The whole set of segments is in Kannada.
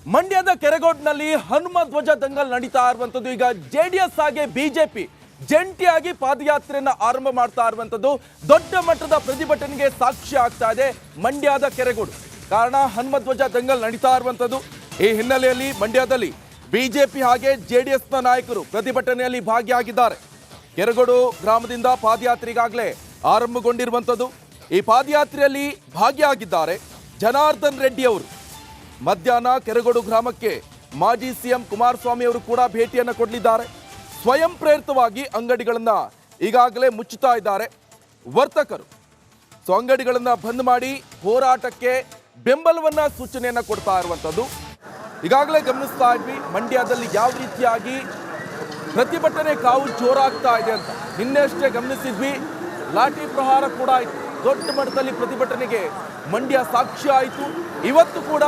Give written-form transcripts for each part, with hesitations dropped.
ಮಂಡ್ಯದ ಕೆರೆಗೋಡ್ನಲ್ಲಿ ಹನುಮ ಧ್ವಜ ದಂಗಲ್ ನಡೀತಾ ಇರುವಂತದ್ದು. ಈಗ ಜೆಡಿಎಸ್ ಹಾಗೆ ಬಿಜೆಪಿ ಜಂಟಿಯಾಗಿ ಪಾದಯಾತ್ರೆಯನ್ನ ಆರಂಭ ಮಾಡ್ತಾ ಇರುವಂತದ್ದು ದೊಡ್ಡ ಮಟ್ಟದ ಪ್ರತಿಭಟನೆಗೆ ಸಾಕ್ಷಿ ಆಗ್ತಾ ಇದೆ ಮಂಡ್ಯದ ಕೆರೆಗೋಡು. ಕಾರಣ ಹನುಮ ಧ್ವಜ ದಂಗಲ್ ನಡೀತಾ ಇರುವಂತದ್ದು. ಈ ಹಿನ್ನೆಲೆಯಲ್ಲಿ ಮಂಡ್ಯದಲ್ಲಿ ಬಿಜೆಪಿ ಹಾಗೆ ಜೆಡಿಎಸ್ನ ನಾಯಕರು ಪ್ರತಿಭಟನೆಯಲ್ಲಿ ಭಾಗಿಯಾಗಿದ್ದಾರೆ. ಕೆರೆಗೋಡು ಗ್ರಾಮದಿಂದ ಪಾದಯಾತ್ರೆ ಈಗಾಗಲೇ ಆರಂಭಗೊಂಡಿರುವಂತದ್ದು. ಈ ಪಾದಯಾತ್ರೆಯಲ್ಲಿ ಭಾಗಿಯಾಗಿದ್ದಾರೆ ಜನಾರ್ದನ್ ರೆಡ್ಡಿ ಅವರು. ಮಧ್ಯಾಹ್ನ ಕೆರೆಗೋಡು ಗ್ರಾಮಕ್ಕೆ ಮಾಜಿ ಸಿಎಂ ಕುಮಾರಸ್ವಾಮಿ ಅವರು ಕೂಡ ಭೇಟಿಯನ್ನು ಕೊಡಲಿದ್ದಾರೆ. ಸ್ವಯಂ ಪ್ರೇರಿತವಾಗಿ ಅಂಗಡಿಗಳನ್ನ ಈಗಾಗಲೇ ಮುಚ್ಚುತ್ತಾ ಇದ್ದಾರೆ ವರ್ತಕರು. ಅಂಗಡಿಗಳನ್ನ ಬಂದ್ ಮಾಡಿ ಹೋರಾಟಕ್ಕೆ ಬೆಂಬಲವನ್ನ ಸೂಚನೆಯನ್ನ ಕೊಡ್ತಾ ಇರುವಂತದ್ದು ಈಗಾಗಲೇ ಗಮನಿಸ್ತಾ ಇದ್ವಿ. ಮಂಡ್ಯದಲ್ಲಿ ಯಾವ ರೀತಿಯಾಗಿ ಪ್ರತಿಭಟನೆ ಕಾವು ಜೋರಾಗ್ತಾ ಇದೆ ಅಂತ ನಿನ್ನೆಷ್ಟೇ ಗಮನಿಸಿದ್ವಿ. ಲಾಠಿ ಪ್ರಹಾರ ಕೂಡ ಆಯಿತು. ದೊಡ್ಡ ಮಟ್ಟದಲ್ಲಿ ಪ್ರತಿಭಟನೆಗೆ ಮಂಡ್ಯ ಸಾಕ್ಷಿ ಆಯಿತು. ಇವತ್ತು ಕೂಡ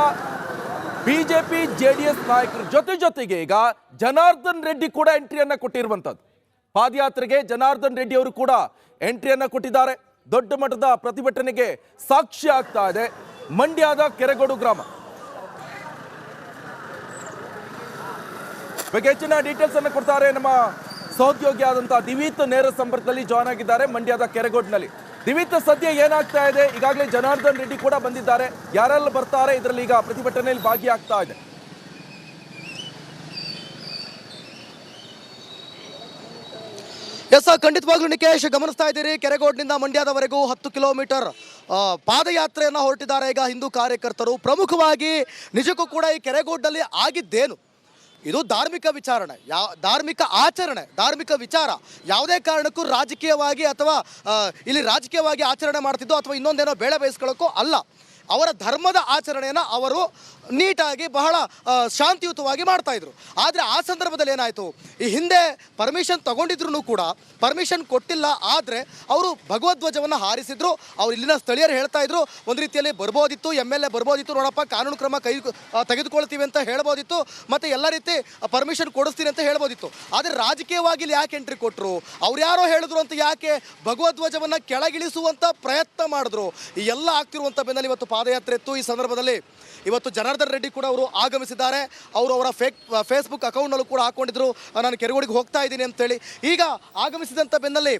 ಬಿಜೆಪಿ ಜೆಡಿಎಸ್ ನಾಯಕರ ಜೊತೆಗೆ ಈಗ ಜನಾರ್ದನ್ ರೆಡ್ಡಿ ಕೂಡ ಎಂಟ್ರಿಯನ್ನ ಕೊಟ್ಟಿರುವಂತದ್ದು. ಪಾದಯಾತ್ರೆಗೆ ಜನಾರ್ದನ್ ರೆಡ್ಡಿ ಅವರು ಕೂಡ ಎಂಟ್ರಿಯನ್ನ ಕೊಟ್ಟಿದ್ದಾರೆ. ದೊಡ್ಡ ಮಟ್ಟದ ಪ್ರತಿಭಟನೆಗೆ ಸಾಕ್ಷಿ ಆಗ್ತಾ ಇದೆ ಮಂಡ್ಯದ ಕೆರೆಗೋಡು ಗ್ರಾಮ. ಬಗ್ಗೆ ಹೆಚ್ಚಿನ ಡೀಟೇಲ್ಸ್ ಅನ್ನು ಕೊಡ್ತಾರೆ ನಮ್ಮ ಸಹೋದ್ಯೋಗಿ ಆದಂತಹ ದಿವೀತ್. ನೇರ ಸಂಪರ್ಕದಲ್ಲಿ ಜಾಯ್ನ್ ಆಗಿದ್ದಾರೆ ಮಂಡ್ಯದ ಕೆರೆಗೋಡ್ನಲ್ಲಿ. ದಿವೀತ್, ಸದ್ಯ ಏನಾಗ್ತಾ ಇದೆ? ಈಗಾಗಲೇ ಜನಾರ್ದನ್ ರೆಡ್ಡಿ ಕೂಡ ಬಂದಿದ್ದಾರೆ. ಯಾರೆಲ್ಲ ಬರ್ತಾರೆ ಇದರಲ್ಲಿ ಈಗ ಪ್ರತಿಭಟನೆಯಲ್ಲಿ ಭಾಗಿಯಾಗ್ತಾ ಇದೆ? ಎಸ್, ಖಂಡಿತವಾಗ್ಲೂ ನಿಕೇಶ್ ಗಮನಿಸ್ತಾ ಇದ್ದೀರಿ. ಕೆರೆಗೋಡ್ನಿಂದ ಮಂಡ್ಯದವರೆಗೂ 10 ಕಿಲೋಮೀಟರ್ ಪಾದಯಾತ್ರೆಯನ್ನು ಹೊರಟಿದ್ದಾರೆ ಈಗ ಹಿಂದೂ ಕಾರ್ಯಕರ್ತರು. ಪ್ರಮುಖವಾಗಿ ನಿಜಕ್ಕೂ ಕೂಡ ಈ ಕೆರೆಗೋಡ್ನಲ್ಲಿ ಆಗಿದ್ದೇನು? ಇದು ಧಾರ್ಮಿಕ ವಿಚಾರಣೆ, ಧಾರ್ಮಿಕ ಆಚರಣೆ, ಧಾರ್ಮಿಕ ವಿಚಾರ. ಯಾವುದೇ ಕಾರಣಕ್ಕೂ ರಾಜಕೀಯವಾಗಿ ಅಥವಾ ಇಲ್ಲಿ ರಾಜಕೀಯವಾಗಿ ಆಚರಣೆ ಮಾಡ್ತಿದ್ದೋ ಅಥವಾ ಇನ್ನೊಂದೇನೋ ಬೇಳೆ ಬೇಯಿಸ್ಕೊಳ್ಳೋಕ್ಕೋ ಅಲ್ಲ. ಅವರ ಧರ್ಮದ ಆಚರಣೆಯನ್ನು ಅವರು ನೀಟಾಗಿ ಬಹಳ ಶಾಂತಿಯುತವಾಗಿ ಮಾಡ್ತಾಯಿದ್ರು. ಆದರೆ ಆ ಸಂದರ್ಭದಲ್ಲಿ ಏನಾಯಿತು, ಈ ಹಿಂದೆ ಪರ್ಮಿಷನ್ ತಗೊಂಡಿದ್ರು ಕೂಡ ಪರ್ಮಿಷನ್ ಕೊಟ್ಟಿಲ್ಲ. ಆದರೆ ಅವರು ಭಗವಧ್ವಜವನ್ನು ಹಾರಿಸಿದ್ರು. ಅವ್ರು ಇಲ್ಲಿನ ಸ್ಥಳೀಯರು ಹೇಳ್ತಾ ಇದ್ರು, ಒಂದು ರೀತಿಯಲ್ಲಿ ಬರ್ಬೋದಿತ್ತು, MLA ಬರ್ಬೋದಿತ್ತು, ನೋಡಪ್ಪ ಕಾನೂನು ಕ್ರಮ ತೆಗೆದುಕೊಳ್ತೀವಿ ಅಂತ ಹೇಳ್ಬೋದಿತ್ತು, ಮತ್ತು ಎಲ್ಲ ರೀತಿ ಪರ್ಮಿಷನ್ ಕೊಡಿಸ್ತೀನಿ ಅಂತ ಹೇಳ್ಬೋದಿತ್ತು. ಆದರೆ ರಾಜಕೀಯವಾಗಿ ಇಲ್ಲಿ ಯಾಕೆ ಎಂಟ್ರಿ ಕೊಟ್ಟರು? ಅವ್ರು ಯಾರೋ ಹೇಳಿದ್ರು ಅಂತ ಯಾಕೆ ಭಗವಧ್ವಜವನ್ನು ಕೆಳಗಿಳಿಸುವಂಥ ಪ್ರಯತ್ನ ಮಾಡಿದ್ರು? ಈ ಎಲ್ಲ ಆಗ್ತಿರುವಂಥ ಬೆನ್ನಲ್ಲಿ ಇವತ್ತು ಪಾದಯಾತ್ರೆ ಇತ್ತು. ಈ ಸಂದರ್ಭದಲ್ಲಿ ಇವತ್ತು ಜನಾರ್ದನ್ ರೆಡ್ಡಿ ಕೂಡ ಅವರು ಆಗಮಿಸಿದ್ದಾರೆ. ಅವರು ಅವರ ಫೇಸ್ಬುಕ್ ಅಕೌಂಟ್ನಲ್ಲೂ ಕೂಡ ಹಾಕ್ಕೊಂಡಿದ್ರು, ನಾನು ಕೆರೆಗೋಡಿಗೆ ಹೋಗ್ತಾ ಇದ್ದೀನಿ ಅಂತೇಳಿ. ಈಗ ಆಗಮಿಸಿದಂಥ ಬೆನ್ನಲ್ಲಿ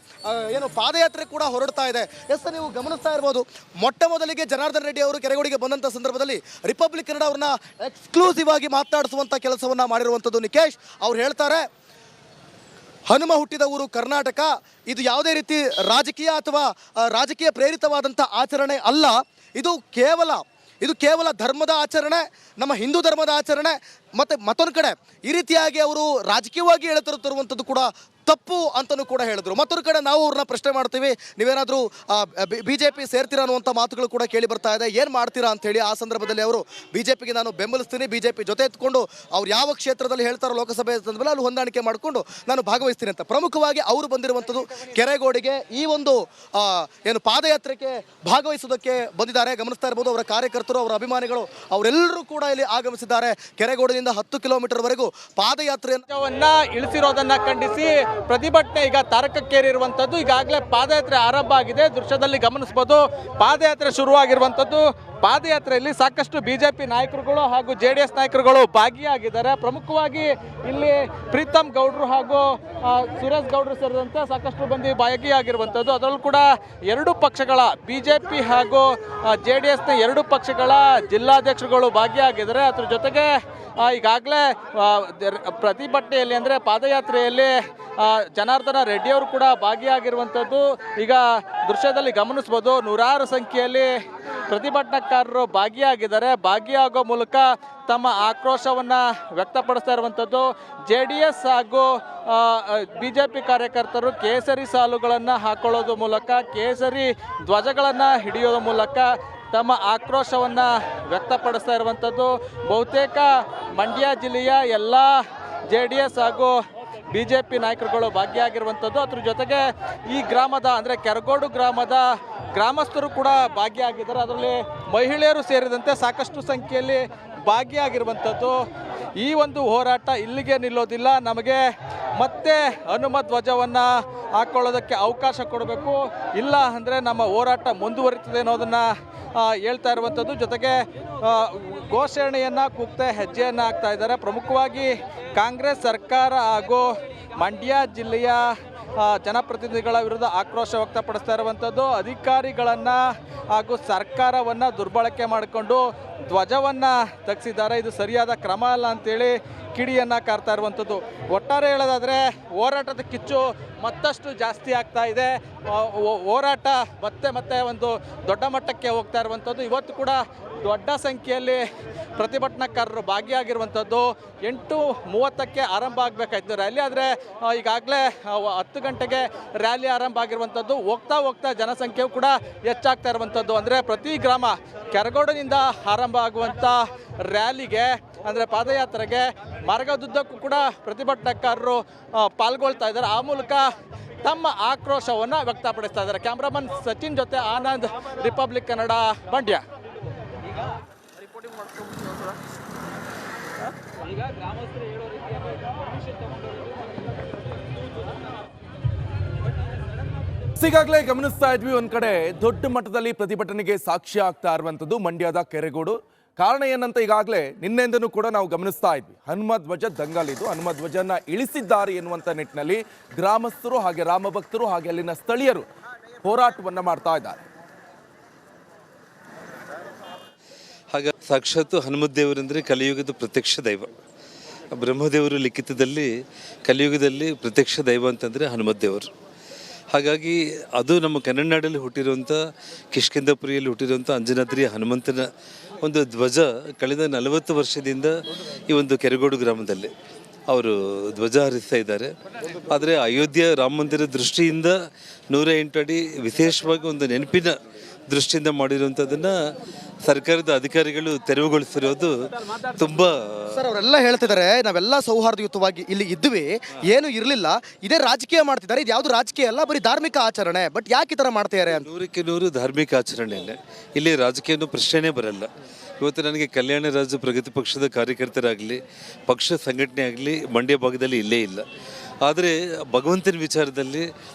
ಏನು ಪಾದಯಾತ್ರೆ ಕೂಡ ಹೊರಡ್ತಾ ಇದೆ. ಎಸ್, ನೀವು ಗಮನಿಸ್ತಾ ಇರ್ಬೋದು. ಮೊಟ್ಟ ಮೊದಲಿಗೆ ಜನಾರ್ದನ್ ರೆಡ್ಡಿ ಅವರು ಕೆರೆಗೋಡಿಗೆ ಬಂದಂಥ ಸಂದರ್ಭದಲ್ಲಿ ರಿಪಬ್ಲಿಕ್ ಕನ್ನಡ ಅವ್ರನ್ನ ಎಕ್ಸ್ಕ್ಲೂಸಿವ್ ಆಗಿ ಮಾತನಾಡಿಸುವಂಥ ಕೆಲಸವನ್ನು ಮಾಡಿರುವಂಥದ್ದು ನಿಕೇಶ್. ಅವ್ರು ಹೇಳ್ತಾರೆ, ಹನುಮ ಹುಟ್ಟಿದ ಊರು ಕರ್ನಾಟಕ, ಇದು ಯಾವುದೇ ರೀತಿ ರಾಜಕೀಯ ಅಥವಾ ರಾಜಕೀಯ ಪ್ರೇರಿತವಾದಂಥ ಆಚರಣೆ ಅಲ್ಲ. ಇದು ಕೇವಲ ಧರ್ಮದ ಆಚರಣೆ, ನಮ್ಮ ಹಿಂದೂ ಧರ್ಮದ ಆಚರಣೆ. ಮತ್ತು ಮತ್ತೊಂದು ಕಡೆ ಈ ರೀತಿಯಾಗಿ ಅವರು ರಾಜಕೀಯವಾಗಿ ಹೇಳ್ತಿರುವಂಥದ್ದು ಕೂಡ ತಪ್ಪು ಅಂತಲೂ ಕೂಡ ಹೇಳಿದ್ರು. ಮತ್ತೊಂದು ಕಡೆ ನಾವು ಅವ್ರನ್ನ ಪ್ರಶ್ನೆ ಮಾಡ್ತೀವಿ, ನೀವೇನಾದರೂ BJP ಸೇರ್ತೀರಾ ಅನ್ನುವಂಥ ಮಾತುಗಳು ಕೂಡ ಕೇಳಿ ಬರ್ತಾ ಇದೆ. ಏನು ಮಾಡ್ತೀರಾ ಅಂಥೇಳಿ ಆ ಸಂದರ್ಭದಲ್ಲಿ ಅವರು BJPಗೆ ನಾನು ಬೆಂಬಲಿಸ್ತೀನಿ, BJP ಜೊತೆ ಎತ್ಕೊಂಡು ಅವ್ರು ಯಾವ ಕ್ಷೇತ್ರದಲ್ಲಿ ಹೇಳ್ತಾರೋ ಲೋಕಸಭೆ ಸಂದರ್ಭದಲ್ಲಿ ಅಲ್ಲಿ ಹೊಂದಾಣಿಕೆ ಮಾಡಿಕೊಂಡು ನಾನು ಭಾಗವಹಿಸ್ತೀನಿ ಅಂತ. ಪ್ರಮುಖವಾಗಿ ಅವರು ಬಂದಿರುವಂಥದ್ದು ಕೆರೆಗೋಡಿಗೆ ಈ ಒಂದು ಏನು ಪಾದಯಾತ್ರೆಗೆ ಭಾಗವಹಿಸೋದಕ್ಕೆ ಬಂದಿದ್ದಾರೆ. ಗಮನಿಸ್ತಾ ಇರ್ಬೋದು, ಅವರ ಕಾರ್ಯಕರ್ತರು, ಅವರ ಅಭಿಮಾನಿಗಳು ಅವರೆಲ್ಲರೂ ಕೂಡ ಇಲ್ಲಿ ಆಗಮಿಸಿದ್ದಾರೆ. ಕೆರೆಗೋಡಿನಿಂದ 10 ಕಿಲೋಮೀಟರ್ವರೆಗೂ ಪಾದಯಾತ್ರೆಯನ್ನು ಇಳಿಸಿರೋದನ್ನ ಖಂಡಿಸಿ ಪ್ರತಿಭಟನೆ ಈಗ ತಾರಕಕ್ಕೇರಿರುವಂಥದ್ದು. ಈಗಾಗಲೇ ಪಾದಯಾತ್ರೆ ಆರಂಭ ಆಗಿದೆ. ದೃಶ್ಯದಲ್ಲಿ ಗಮನಿಸಬಹುದು, ಪಾದಯಾತ್ರೆ ಶುರುವಾಗಿರುವಂಥದ್ದು. ಪಾದಯಾತ್ರೆಯಲ್ಲಿ ಸಾಕಷ್ಟು BJP ನಾಯಕರುಗಳು ಹಾಗೂ JDS ನಾಯಕರುಗಳು ಭಾಗಿಯಾಗಿದ್ದಾರೆ. ಪ್ರಮುಖವಾಗಿ ಇಲ್ಲಿ ಪ್ರೀತಮ್ ಗೌಡ್ರು ಹಾಗೂ ಸುರೇಶ್ ಗೌಡ್ರು ಸೇರಿದಂತೆ ಸಾಕಷ್ಟು ಮಂದಿ ಭಾಗಿಯಾಗಿರುವಂಥದ್ದು. ಅದರಲ್ಲೂ ಕೂಡ ಎರಡು ಪಕ್ಷಗಳ BJP ಹಾಗೂ JDSನ ಎರಡು ಪಕ್ಷಗಳ ಜಿಲ್ಲಾಧ್ಯಕ್ಷರುಗಳು ಭಾಗಿಯಾಗಿದ್ದಾರೆ. ಅದ್ರ ಜೊತೆಗೆ ಈಗಾಗಲೇ ಪ್ರತಿಭಟನೆಯಲ್ಲಿ ಅಂದರೆ ಪಾದಯಾತ್ರೆಯಲ್ಲಿ ಜನಾರ್ದನ ರೆಡ್ಡಿ ಅವರು ಕೂಡ ಭಾಗಿಯಾಗಿರುವಂಥದ್ದು. ಈಗ ದೃಶ್ಯದಲ್ಲಿ ಗಮನಿಸ್ಬೋದು, ನೂರಾರು ಸಂಖ್ಯೆಯಲ್ಲಿ ಪ್ರತಿಭಟನಾಕಾರರು ಭಾಗಿಯಾಗಿದ್ದಾರೆ. ಭಾಗಿಯಾಗೋ ಮೂಲಕ ತಮ್ಮ ಆಕ್ರೋಶವನ್ನು ವ್ಯಕ್ತಪಡಿಸ್ತಾ ಇರುವಂಥದ್ದು. JDS ಹಾಗೂ BJP ಕಾರ್ಯಕರ್ತರು ಕೇಸರಿ ಸಾಲುಗಳನ್ನು ಹಾಕೊಳ್ಳೋದ್ರ ಮೂಲಕ, ಕೇಸರಿ ಧ್ವಜಗಳನ್ನು ಹಿಡಿಯೋದ್ರ ಮೂಲಕ ತಮ್ಮ ಆಕ್ರೋಶವನ್ನು ವ್ಯಕ್ತಪಡಿಸ್ತಾ ಇರುವಂಥದ್ದು. ಬಹುತೇಕ ಮಂಡ್ಯ ಜಿಲ್ಲೆಯ ಎಲ್ಲ JDS ಹಾಗೂ BJP ನಾಯಕರುಗಳು ಭಾಗಿಯಾಗಿರುವಂಥದ್ದು. ಅದ್ರ ಜೊತೆಗೆ ಈ ಗ್ರಾಮದ ಅಂದರೆ ಕೆರೆಗೋಡು ಗ್ರಾಮದ ಗ್ರಾಮಸ್ಥರು ಕೂಡ ಭಾಗಿಯಾಗಿದ್ದಾರೆ. ಅದರಲ್ಲಿ ಮಹಿಳೆಯರು ಸೇರಿದಂತೆ ಸಾಕಷ್ಟು ಸಂಖ್ಯೆಯಲ್ಲಿ ಭಾಗಿಯಾಗಿರುವಂಥದ್ದು. ಈ ಒಂದು ಹೋರಾಟ ಇಲ್ಲಿಗೆ ನಿಲ್ಲೋದಿಲ್ಲ, ನಮಗೆ ಮತ್ತೆ ಹನುಮ ಧ್ವಜವನ್ನು ಹಾಕ್ಕೊಳ್ಳೋದಕ್ಕೆ ಅವಕಾಶ ಕೊಡಬೇಕು, ಇಲ್ಲ ಅಂದರೆ ನಮ್ಮ ಹೋರಾಟ ಮುಂದುವರಿತದೆ ಅನ್ನೋದನ್ನು ಹೇಳ್ತಾ ಇರುವಂಥದ್ದು. ಜೊತೆಗೆ ಘೋಷಣೆಯನ್ನು ಕೂಗ್ತಾ ಹೆಜ್ಜೆಯನ್ನು ಹಾಕ್ತಾ ಇದ್ದಾರೆ. ಪ್ರಮುಖವಾಗಿ ಕಾಂಗ್ರೆಸ್ ಸರ್ಕಾರ ಹಾಗೂ ಮಂಡ್ಯ ಜಿಲ್ಲೆಯ ಜನಪ್ರತಿನಿಧಿಗಳ ವಿರುದ್ಧ ಆಕ್ರೋಶ ವ್ಯಕ್ತಪಡಿಸ್ತಾ ಇರುವಂಥದ್ದು. ಅಧಿಕಾರಿಗಳನ್ನು ಹಾಗೂ ಸರ್ಕಾರವನ್ನು ದುರ್ಬಳಕೆ ಮಾಡಿಕೊಂಡು ಧ್ವಜವನ್ನು ತೆಗೆಸಿದ್ದಾರೆ. ಇದು ಸರಿಯಾದ ಕ್ರಮ ಅಲ್ಲ ಅಂತೇಳಿ ಕಿಡಿಯನ್ನು ಕಾರ್ತಾ ಇರುವಂಥದ್ದು. ಒಟ್ಟಾರೆ ಹೇಳೋದಾದರೆ ಹೋರಾಟದ ಕಿಚ್ಚು ಮತ್ತಷ್ಟು ಜಾಸ್ತಿ ಆಗ್ತಾ ಇದೆ. ಹೋರಾಟ ಮತ್ತೆ ಒಂದು ದೊಡ್ಡ ಮಟ್ಟಕ್ಕೆ ಹೋಗ್ತಾ ಇರುವಂಥದ್ದು. ಇವತ್ತು ಕೂಡ ದೊಡ್ಡ ಸಂಖ್ಯೆಯಲ್ಲಿ ಪ್ರತಿಭಟನಾಕಾರರು ಭಾಗಿಯಾಗಿರುವಂಥದ್ದು. 8:30ಕ್ಕೆ ಆರಂಭ ಆಗಬೇಕಾಯ್ತು ರ್ಯಾಲಿ, ಆದರೆ ಈಗಾಗಲೇ 10 ಗಂಟೆಗೆ ರ್ಯಾಲಿ ಆರಂಭ ಆಗಿರುವಂಥದ್ದು. ಹೋಗ್ತಾ ಜನಸಂಖ್ಯೆಯು ಕೂಡ ಹೆಚ್ಚಾಗ್ತಾ ಇರುವಂಥದ್ದು. ಅಂದರೆ ಪ್ರತಿ ಗ್ರಾಮ ಕೆರಗೋಡಿನಿಂದ ಆರಂಭ ಆಗುವಂಥ ರ್ಯಾಲಿಗೆ ಅಂದರೆ ಪಾದಯಾತ್ರೆಗೆ ಮಾರ್ಗದುದ್ದಕ್ಕೂ ಕೂಡ ಪ್ರತಿಭಟನಾಕಾರರು ಪಾಲ್ಗೊಳ್ತಾ ಇದ್ದಾರೆ. ಆ ಮೂಲಕ ತಮ್ಮ ಆಕ್ರೋಶವನ್ನು ವ್ಯಕ್ತಪಡಿಸ್ತಾ ಇದ್ದಾರೆ. ಕ್ಯಾಮ್ರಾಮನ್ ಸಚಿನ್ ಜೊತೆ ಆನಂದ್, ರಿಪಬ್ಲಿಕ್ ಕನ್ನಡ, ಮಂಡ್ಯ. ಈಗಾಗಲೇ ಗಮನಿಸ್ತಾ ಇದ್ವಿ, ಒಂದ್ ಕಡೆ ದೊಡ್ಡ ಮಟ್ಟದಲ್ಲಿ ಪ್ರತಿಭಟನೆಗೆ ಸಾಕ್ಷಿ ಆಗ್ತಾ ಇರುವಂತದ್ದು ಮಂಡ್ಯದ ಕೆರೆಗೋಡು. ಕಾರಣ ಏನಂತ ಈಗಾಗಲೇ ನಿನ್ನೆಂದನೂ ಕೂಡ ನಾವು ಗಮನಿಸ್ತಾ ಇದ್ವಿ. ಹನುಮ ಧ್ವಜ ದಂಗಲ್ ಇದು. ಹನುಮ ಧ್ವಜನ ಇಳಿಸಿದ್ದಾರೆ ಎನ್ನುವಂತ ನಿಟ್ಟಿನಲ್ಲಿ ಗ್ರಾಮಸ್ಥರು ಹಾಗೆ ರಾಮಭಕ್ತರು ಹಾಗೆ ಅಲ್ಲಿನ ಸ್ಥಳೀಯರು ಹೋರಾಟವನ್ನ ಮಾಡ್ತಾ ಇದ್ದಾರೆ. ಹಾಗೆ ಸಾಕ್ಷಾತ್ ಹನುಮದೇವರಂದರೆ ಕಲಿಯುಗದ ಪ್ರತ್ಯಕ್ಷ ದೈವ. ಬ್ರಹ್ಮದೇವರು ಲಿಖಿತದಲ್ಲಿ ಕಲಿಯುಗದಲ್ಲಿ ಪ್ರತ್ಯಕ್ಷ ದೈವ ಅಂತಂದರೆ ಹನುಮದೇವರು. ಹಾಗಾಗಿ ಅದು ನಮ್ಮ ಕನ್ನಡ ನಾಡಲ್ಲಿ ಹುಟ್ಟಿರುವಂಥ ಕಿಷ್ಕಿಂಧಪುರಿಯಲ್ಲಿ ಹುಟ್ಟಿರುವಂಥ ಅಂಜನಾದ್ರಿಯ ಹನುಮಂತನ ಒಂದು ಧ್ವಜ ಕಳೆದ 40 ವರ್ಷದಿಂದ ಈ ಒಂದು ಕೆರಗೋಡು ಗ್ರಾಮದಲ್ಲಿ ಅವರು ಧ್ವಜ ಹಾರಿಸ್ತಾ ಇದ್ದಾರೆ. ಆದರೆ ಅಯೋಧ್ಯೆ ರಾಮ ಮಂದಿರ ದೃಷ್ಟಿಯಿಂದ 108 ಅಡಿ ವಿಶೇಷವಾಗಿ ಒಂದು ನೆನಪಿನ ದೃಷ್ಟಿಯಿಂದ ಮಾಡಿರುವಂಥದ್ದನ್ನು ಸರ್ಕಾರದ ಅಧಿಕಾರಿಗಳು ತೆರವುಗೊಳಿಸಿರೋದು ತುಂಬ. ಸರ್, ಅವರೆಲ್ಲ ಹೇಳ್ತಿದ್ದಾರೆ ನಾವೆಲ್ಲ ಸೌಹಾರ್ದಯುತವಾಗಿ ಇಲ್ಲಿ ಇದ್ವಿ, ಏನು ಇರಲಿಲ್ಲ, ಇದೇ ರಾಜಕೀಯ ಮಾಡ್ತಿದ್ದಾರೆ. ಇದು ಯಾವುದು ರಾಜಕೀಯ ಅಲ್ಲ, ಬರೀ ಧಾರ್ಮಿಕ ಆಚರಣೆ. ಬಟ್ ಯಾಕೆ ಈ ಥರ ಮಾಡ್ತಿದ್ದಾರೆ ಅಂತ? 100ಕ್ಕೆ 100 ಧಾರ್ಮಿಕ ಆಚರಣೆಯೇ. ಇಲ್ಲಿ ರಾಜಕೀಯನೂ ಪ್ರಶ್ನೆನೇ ಬರಲ್ಲ. ಇವತ್ತು ನನಗೆ ಕಲ್ಯಾಣ ರಾಜ್ಯ ಪ್ರಗತಿ ಪಕ್ಷದ ಕಾರ್ಯಕರ್ತರಾಗಲಿ ಪಕ್ಷ ಸಂಘಟನೆ ಆಗಲಿ ಮಂಡ್ಯ ಭಾಗದಲ್ಲಿ ಇಲ್ಲೇ ಇಲ್ಲ. ಆದರೆ ಭಗವಂತನ ವಿಚಾರದಲ್ಲಿ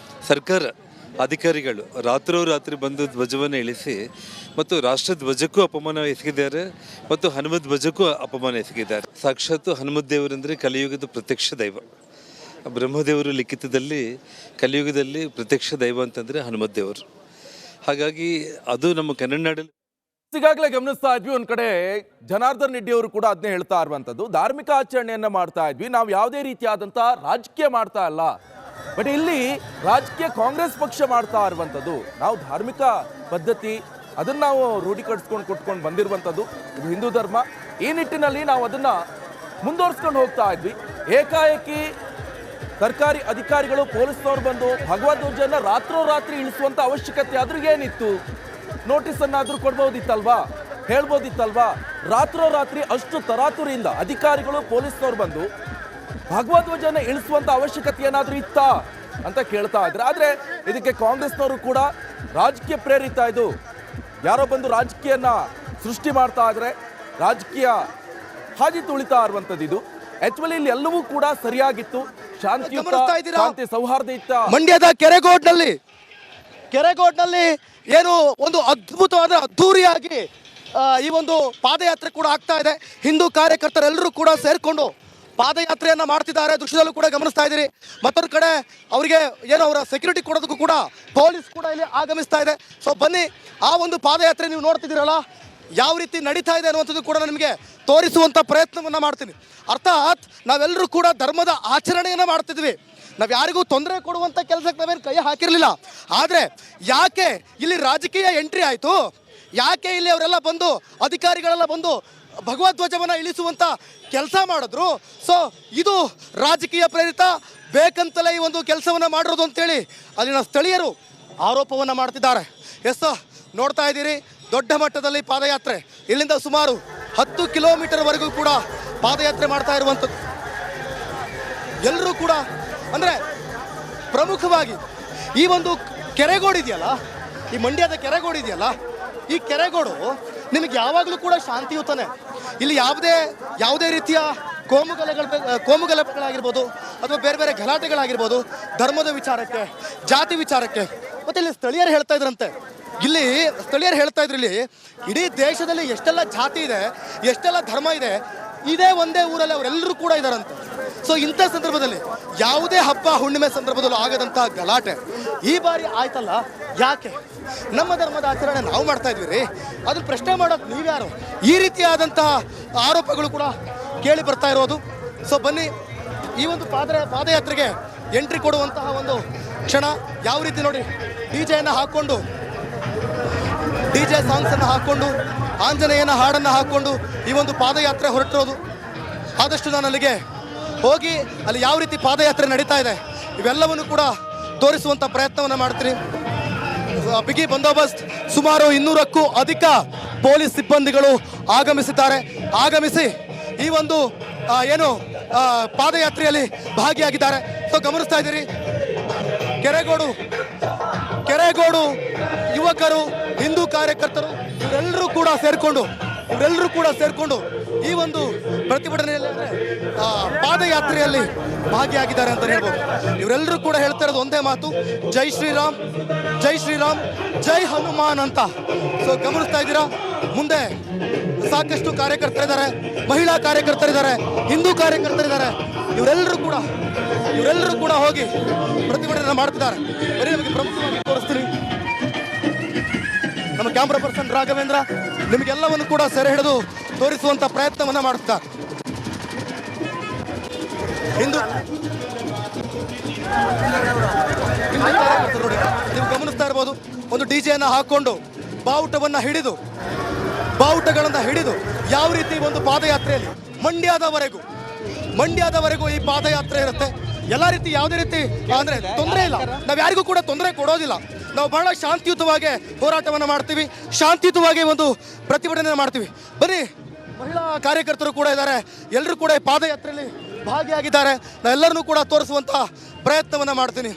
ಸರ್ಕಾರ ಅಧಿಕಾರಿಗಳು ರಾತ್ರೋರಾತ್ರಿ ಬಂದು ಧ್ವಜವನ್ನು ಇಳಿಸಿ ಮತ್ತು ರಾಷ್ಟ್ರ ಧ್ವಜಕ್ಕೂ ಅಪಮಾನ ಎಸಗಿದ್ದಾರೆ ಮತ್ತು ಹನುಮ ಧ್ವಜಕ್ಕೂ ಅಪಮಾನ ಎಸಗಿದ್ದಾರೆ. ಸಾಕ್ಷಾತ್ ಹನುಮದೇವರಂದರೆ ಕಲಿಯುಗದ ಪ್ರತ್ಯಕ್ಷ ದೈವ. ಬ್ರಹ್ಮದೇವರು ಲಿಖಿತದಲ್ಲಿ ಕಲಿಯುಗದಲ್ಲಿ ಪ್ರತ್ಯಕ್ಷ ದೈವ ಅಂತಂದರೆ ಹನುಮದೇವರು. ಹಾಗಾಗಿ ಅದು ನಮ್ಮ ಕನ್ನಡ ನಾಡಲ್ಲಿ ಈಗಾಗಲೇ ಗಮನಿಸ್ತಾ ಇದ್ವಿ, ಒಂದ್ ಕಡೆ ಜನಾರ್ದನ್ ರೆಡ್ಡಿ ಅವರು ಕೂಡ ಅದನ್ನೇ ಹೇಳ್ತಾ ಇರುವಂತದ್ದು. ಧಾರ್ಮಿಕ ಆಚರಣೆಯನ್ನ ಮಾಡ್ತಾ ಇದ್ವಿ, ನಾವು ಯಾವುದೇ ರೀತಿಯಾದಂತ ರಾಜಕೀಯ ಮಾಡ್ತಾ ಇಲ್ಲ. ಬಟ್ ಇಲ್ಲಿ ರಾಜಕೀಯ ಕಾಂಗ್ರೆಸ್ ಪಕ್ಷ ಮಾಡ್ತಾ ಇರುವಂಥದ್ದು. ನಾವು ಧಾರ್ಮಿಕ ಪದ್ಧತಿ ಅದನ್ನ ನಾವು ರೂಢೀಕರಿಸ್ಕೊಂಡು ಕೊಟ್ಕೊಂಡು ಬಂದಿರುವಂಥದ್ದು, ಇದು ಹಿಂದೂ ಧರ್ಮ. ಈ ನಿಟ್ಟಿನಲ್ಲಿ ನಾವು ಅದನ್ನ ಮುಂದುವರಿಸ್ಕೊಂಡು ಹೋಗ್ತಾ ಇದ್ವಿ. ಏಕಾಏಕಿ ಸರ್ಕಾರಿ ಅಧಿಕಾರಿಗಳು ಪೊಲೀಸ್ನವ್ರು ಬಂದು ಭಗವಧ್ವಜನ ರಾತ್ರೋರಾತ್ರಿ ಇಳಿಸುವಂತ ಅವಶ್ಯಕತೆ ಆದ್ರೂ ಏನಿತ್ತು? ನೋಟಿಸ್ ಅನ್ನಾದ್ರೂ ಕೊಡ್ಬೋದಿತ್ತಲ್ವಾ, ಹೇಳ್ಬೋದಿತ್ತಲ್ವಾ? ರಾತ್ರೋರಾತ್ರಿ ಅಷ್ಟು ತರಾತುರಿಯಿಂದ ಅಧಿಕಾರಿಗಳು ಪೊಲೀಸ್ನವ್ರು ಬಂದು ಭಗವಧ್ವಜನ ಇಳಿಸುವಂತ ಅವಶ್ಯಕತೆ ಏನಾದ್ರೂ ಇತ್ತಾ ಅಂತ ಕೇಳ್ತಾ ಇದ್ರೆ. ಆದ್ರೆ ಇದಕ್ಕೆ ಕಾಂಗ್ರೆಸ್ನವರು ಕೂಡ ರಾಜಕೀಯ ಪ್ರೇರಿತ, ಇದು ಯಾರೋ ಬಂದು ರಾಜಕೀಯನ ಸೃಷ್ಟಿ ಮಾಡ್ತಾ ಇದ್ರೆ ರಾಜಕೀಯ ಹಾದಿ ತುಳಿತಾ ಇರುವಂತದ್ದು. ಇದು ಆಕ್ಚುಲಿ ಇಲ್ಲಿ ಎಲ್ಲವೂ ಕೂಡ ಸರಿಯಾಗಿತ್ತು, ಶಾಂತಿಯುತ, ಶಾಂತಿ ಸೌಹಾರ್ದ ಇತ್ತ. ಮಂಡ್ಯದ ಕೆರೆಗೋಡ್ನಲ್ಲಿ ಏನು ಒಂದು ಅದ್ಭುತವಾದ ಅದ್ಧೂರಿಯಾಗಿ ಈ ಒಂದು ಪಾದಯಾತ್ರೆ ಕೂಡ ಆಗ್ತಾ ಇದೆ. ಹಿಂದೂ ಕಾರ್ಯಕರ್ತರೆಲ್ಲರೂ ಕೂಡ ಸೇರ್ಕೊಂಡು ಪಾದಯಾತ್ರೆಯನ್ನ ಮಾಡ್ತಿದ್ದಾರೆ. ದೃಶ್ಯದಲ್ಲೂ ಕೂಡ ಗಮನಿಸ್ತಾ ಇದ್ದೀರಿ. ಮತ್ತೊಂದು ಕಡೆ ಅವರಿಗೆ ಏನು ಅವರ ಸೆಕ್ಯೂರಿಟಿ ಕೊಡೋದಕ್ಕೂ ಕೂಡ ಪೊಲೀಸ್ ಕೂಡ ಇಲ್ಲಿ ಆಗಮಿಸ್ತಾ ಇದೆ. ಸೊ ಬನ್ನಿ, ಆ ಒಂದು ಪಾದಯಾತ್ರೆ ನೀವು ನೋಡ್ತಿದ್ದೀರಲ್ಲ ಯಾವ ರೀತಿ ನಡೀತಾ ಇದೆ ಅನ್ನುವಂಥದ್ದು ಕೂಡ ನಿಮಗೆ ತೋರಿಸುವಂಥ ಪ್ರಯತ್ನವನ್ನು ಮಾಡ್ತೀನಿ. ಅರ್ಥಾತ್ ನಾವೆಲ್ಲರೂ ಕೂಡ ಧರ್ಮದ ಆಚರಣೆಯನ್ನು ಮಾಡ್ತಿದ್ವಿ, ನಾವು ಯಾರಿಗೂ ತೊಂದರೆ ಕೊಡುವಂಥ ಕೆಲಸಕ್ಕೆ ನಾವೇನು ಕೈ ಹಾಕಿರಲಿಲ್ಲ. ಆದರೆ ಯಾಕೆ ಇಲ್ಲಿ ರಾಜಕೀಯ ಎಂಟ್ರಿ ಆಯಿತು? ಯಾಕೆ ಇಲ್ಲಿ ಅವರೆಲ್ಲ ಬಂದು ಅಧಿಕಾರಿಗಳೆಲ್ಲ ಬಂದು ಭಗವಧ್ವಜವನ್ನು ಇಳಿಸುವಂಥ ಕೆಲಸ ಮಾಡಿದ್ರು? ಸೊ ಇದು ರಾಜಕೀಯ ಪ್ರೇರಿತ, ಬೇಕಂತಲೇ ಈ ಒಂದು ಕೆಲಸವನ್ನು ಮಾಡಿರೋದು ಅಂತೇಳಿ ಅಲ್ಲಿನ ಸ್ಥಳೀಯರು ಆರೋಪವನ್ನು ಮಾಡ್ತಿದ್ದಾರೆ. ಎಸ್, ನೋಡ್ತಾ ಇದ್ದೀರಿ, ದೊಡ್ಡ ಮಟ್ಟದಲ್ಲಿ ಪಾದಯಾತ್ರೆ. ಇಲ್ಲಿಂದ ಸುಮಾರು 10 ಕಿಲೋಮೀಟರ್ವರೆಗೂ ಕೂಡ ಪಾದಯಾತ್ರೆ ಮಾಡ್ತಾ ಇರುವಂಥದ್ದು. ಎಲ್ಲರೂ ಕೂಡ ಅಂದರೆ ಪ್ರಮುಖವಾಗಿ ಈ ಒಂದು ಕೆರೆಗೋಡು ಇದೆಯಲ್ಲ, ಈ ಮಂಡ್ಯದ ಕೆರೆಗೋಡು ಇದೆಯಲ್ಲ, ಈ ಕೆರೆಗೋಡು ನಿಮಗೆ ಯಾವಾಗಲೂ ಕೂಡ ಶಾಂತಿಯುತನೇ. ಇಲ್ಲಿ ಯಾವುದೇ ರೀತಿಯ ಕೋಮುಗಲಭೆಗಳಾಗಿರ್ಬೋದು ಅಥವಾ ಬೇರೆ ಬೇರೆ ಗಲಾಟೆಗಳಾಗಿರ್ಬೋದು, ಧರ್ಮದ ವಿಚಾರಕ್ಕೆ, ಜಾತಿ ವಿಚಾರಕ್ಕೆ. ಮತ್ತು ಇಲ್ಲಿ ಸ್ಥಳೀಯರು ಹೇಳ್ತಾ ಇದ್ರಂತೆ, ಇಲ್ಲಿ ಇಡೀ ದೇಶದಲ್ಲಿ ಎಷ್ಟೆಲ್ಲ ಜಾತಿ ಇದೆ, ಎಷ್ಟೆಲ್ಲ ಧರ್ಮ ಇದೆ, ಇದೇ ಒಂದೇ ಊರಲ್ಲಿ ಅವರೆಲ್ಲರೂ ಕೂಡ ಇದ್ದಾರಂತೆ. ಸೊ ಇಂಥ ಸಂದರ್ಭದಲ್ಲಿ ಯಾವುದೇ ಹಬ್ಬ ಹುಣ್ಣಿಮೆ ಸಂದರ್ಭದಲ್ಲೂ ಆಗದಂಥ ಗಲಾಟೆ ಈ ಬಾರಿ ಆಯ್ತಲ್ಲ. ಯಾಕೆ? ನಮ್ಮ ಧರ್ಮದ ಆಚರಣೆ ನಾವು ಮಾಡ್ತಾ ಇದ್ವಿ ರೀ, ಅದನ್ನು ಪ್ರಶ್ನೆ ಮಾಡೋದು ನೀವ್ಯಾರು? ಈ ರೀತಿಯಾದಂತಹ ಆರೋಪಗಳು ಕೂಡ ಕೇಳಿ ಬರ್ತಾ ಇರೋದು. ಸೊ ಬನ್ನಿ, ಈ ಒಂದು ಪಾದಯಾತ್ರೆಗೆ ಎಂಟ್ರಿ ಕೊಡುವಂತಹ ಒಂದು ಕ್ಷಣ ಯಾವ ರೀತಿ ನೋಡಿ, ಡಿಜೆ ಸಾಂಗ್ಸನ್ನು ಹಾಕ್ಕೊಂಡು ಆಂಜನೇಯನ ಹಾಡನ್ನು ಹಾಕ್ಕೊಂಡು ಈ ಒಂದು ಪಾದಯಾತ್ರೆ ಹೊರಟಿರೋದು. ಆದಷ್ಟು ನಾನು ಅಲ್ಲಿಗೆ ಹೋಗಿ ಅಲ್ಲಿ ಯಾವ ರೀತಿ ಪಾದಯಾತ್ರೆ ನಡೀತಾ ಇದೆ ಇವೆಲ್ಲವನ್ನು ಕೂಡ ತೋರಿಸುವಂಥ ಪ್ರಯತ್ನವನ್ನು ಮಾಡ್ತೀನಿ. ಬಿಗಿ ಬಂದೋಬಸ್ತ್, ಸುಮಾರು 200ಕ್ಕೂ ಅಧಿಕ ಪೊಲೀಸ್ ಸಿಬ್ಬಂದಿಗಳು ಆಗಮಿಸಿ ಈ ಒಂದು ಪಾದಯಾತ್ರೆಯಲ್ಲಿ ಭಾಗಿಯಾಗಿದ್ದಾರೆ. ಸೊ ಗಮನಿಸ್ತಾ ಇದ್ದೀರಿ, ಕೆರೆಗೋಡು ಯುವಕರು, ಹಿಂದೂ ಕಾರ್ಯಕರ್ತರು ಇವರೆಲ್ಲರೂ ಕೂಡ ಸೇರ್ಕೊಂಡು ಈ ಒಂದು ಪ್ರತಿಭಟನೆಯಲ್ಲಿ ಪಾದಯಾತ್ರೆಯಲ್ಲಿ ಭಾಗಿಯಾಗಿದ್ದಾರೆ ಅಂತ ಹೇಳ್ಬೋದು. ಇವರೆಲ್ಲರೂ ಕೂಡ ಹೇಳ್ತಾ ಇರೋದು ಒಂದೇ ಮಾತು, ಜೈ ಶ್ರೀರಾಮ್, ಜೈ ಹನುಮಾನ್ ಅಂತ. ಸೊ ಗಮನಿಸ್ತಾ ಇದ್ದೀರಾ, ಮುಂದೆ ಸಾಕಷ್ಟು ಕಾರ್ಯಕರ್ತರಿದ್ದಾರೆ, ಮಹಿಳಾ ಕಾರ್ಯಕರ್ತರಿದ್ದಾರೆ, ಹಿಂದೂ ಕಾರ್ಯಕರ್ತರಿದ್ದಾರೆ. ಇವರೆಲ್ಲರೂ ಕೂಡ ಹೋಗಿ ಪ್ರತಿಭಟನೆ ಮಾಡ್ತಿದ್ದಾರೆ. ಬರೀ ನಮಗೆ ಪ್ರಮುಖವಾಗಿ ತೋರಿಸ್ತೀನಿ, ನಮ್ಮ ಕ್ಯಾಮ್ರಾ ಪರ್ಸನ್ ರಾಘವೇಂದ್ರ ನಿಮಗೆಲ್ಲವನ್ನು ಕೂಡ ಸೆರೆ ಹಿಡಿದು ತೋರಿಸುವಂತ ಪ್ರಯತ್ನವನ್ನ ಮಾಡುತ್ತಾರೆ. ಹಿಂದೂ ಕಾರ್ಯಕರ್ತರು ನೋಡಿ, ನೀವು ಗಮನಿಸ್ತಾ ಇರಬಹುದು, ಒಂದು ಡಿಜೆಯನ್ನು ಹಾಕೊಂಡು ಬಾವುಟಗಳನ್ನು ಹಿಡಿದು ಯಾವ ರೀತಿ ಒಂದು ಪಾದಯಾತ್ರೆಯಲ್ಲಿ ಮಂಡ್ಯದವರೆಗೂ ಈ ಪಾದಯಾತ್ರೆ ಇರುತ್ತೆ. ಎಲ್ಲ ರೀತಿ ಯಾವುದೇ ರೀತಿ ಅಂದ್ರೆ ತೊಂದರೆ ಇಲ್ಲ, ನಾವು ಯಾರಿಗೂ ಕೂಡ ತೊಂದರೆ ಕೊಡೋದಿಲ್ಲ. ನಾವು ಬಹಳ ಶಾಂತಿಯುತವಾಗಿ ಹೋರಾಟವನ್ನು ಮಾಡ್ತೀವಿ, ಶಾಂತಿಯುತವಾಗಿ ಒಂದು ಪ್ರತಿಭಟನೆ ಮಾಡ್ತೀವಿ. ಬನ್ನಿ, ಮಹಿಳಾ ಕಾರ್ಯಕರ್ತರು ಕೂಡ ಇದ್ದಾರೆ, ಎಲ್ಲರೂ ಕೂಡ ಈ ಪಾದಯಾತ್ರೆಯಲ್ಲಿ ಭಾಗಿಯಾಗಿದ್ದಾರೆ. ನಾವೆಲ್ಲರನ್ನೂ ಕೂಡ ತೋರಿಸುವಂಥ ಪ್ರಯತ್ನವನ್ನು ಮಾಡ್ತೀನಿ.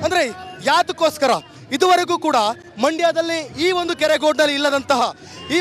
ಅಂದರೆ ಯಾತಕ್ಕೋಸ್ಕರ ಇದುವರೆಗೂ ಕೂಡ ಮಂಡ್ಯದಲ್ಲಿ ಈ ಒಂದು ಕೆರೆಗೋಡ್ನಲ್ಲಿ ಇಲ್ಲದಂತಹ